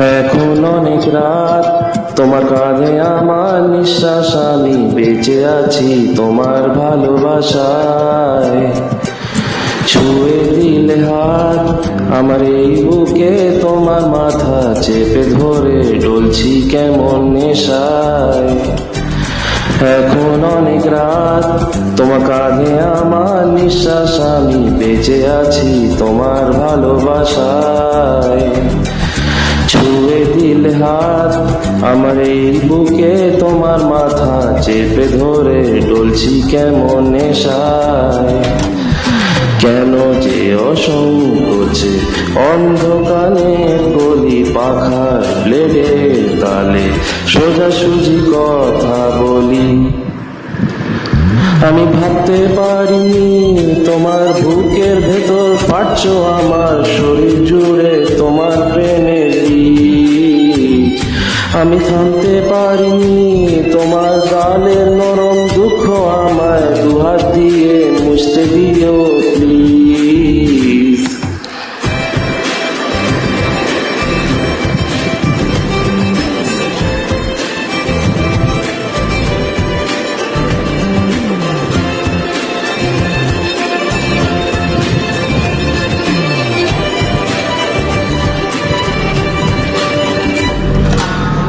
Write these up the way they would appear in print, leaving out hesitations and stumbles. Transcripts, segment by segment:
এখন অনেক রাত, তোমার কাঁধে আমার নিঃশ্বাস, আমি বেঁচে আছি তোমার ভালোবাসায়। ছুঁয়ে দিলে হাত আমার এই বুকে, তোমার মাথা চেপে ধরে ডলছি কেমন নেশায়। এখন অনেক রাত, তোমার কাঁধে আমার নিঃশ্বাস, আমি বেঁচে আছি তোমার ভালোবাসায়। ছুঁয়ে দিলে হাত আমার এই বুকে, তোমার মাথা চেপে ধরে ডলছি কেমন নেশায়। কেন যে অসংকোচে অন্ধকারের গলি পাখার ব্লেডের তালে সোজাসুজি কথা বলি। আমি ভাবতে পারিনি তোমার বুকের ভেতর ফাটছো আমার শরীর জুড়ে তোমার প্রেমের বীজ। আমি থামতে পারিনি তোমার গালের নরম দুঃখ, আমায় দুহাত দিয়ে মুছতে দিও প্লিজ।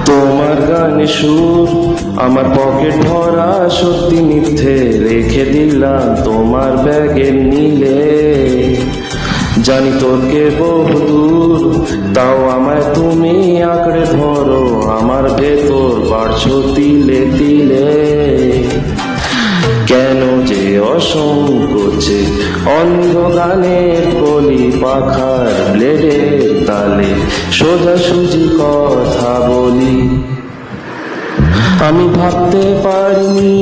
তোমার গানে সুর আমার পকেট ভরা, সত্যি মিথ্যে রেখে দিলাম তোমার ব্যাগের নীলে। জানি তোরকে বহুদূর, তাও আমায় তুমি আঁকড়ে ধরো, আমার ভেতর বাড়ছো তিলে তিলে। কেন যে অসংকোচে অন্ধ গানের কলি পাখার ব্লেডের তালে সোজাসুজি কথা বলি। আমি ভাবতে পারিনি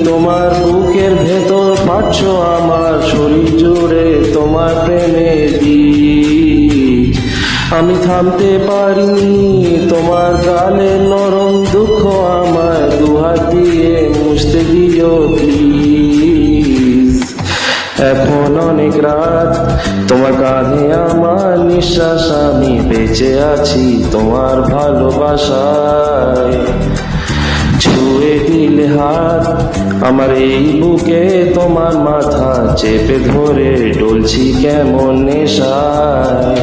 তোমার বুকের ভেতর পাচ্ছো আমার শরীর জুড়ে তোমার প্রেমের বীজ। আমি থামতে পারিনি তোমার গালের নরম দুঃখ, আমায় দুহাত দিয়ে মুছতে দিও প্লিজ। এখন অনেক রাত, তোমার কাঁধে আমার নিঃশ্বাস, আমি বেঁচে আছি তোমার ভালোবাসায়। ছুঁয়ে দিলে হাত আমার এই বুকে, তোমার মাথা চেপে ধরে ডলছি কেমন নেশায়।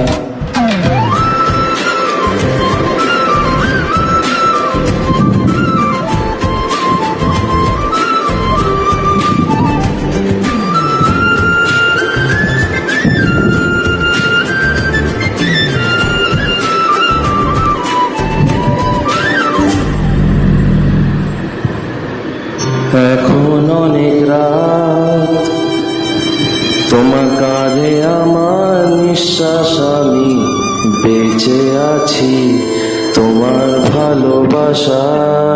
এখন অনেক রাত, তোমার কাঁধে আমার নিঃশ্বাস, আমি বেঁচে আছি তোমার ভালোবাসায়।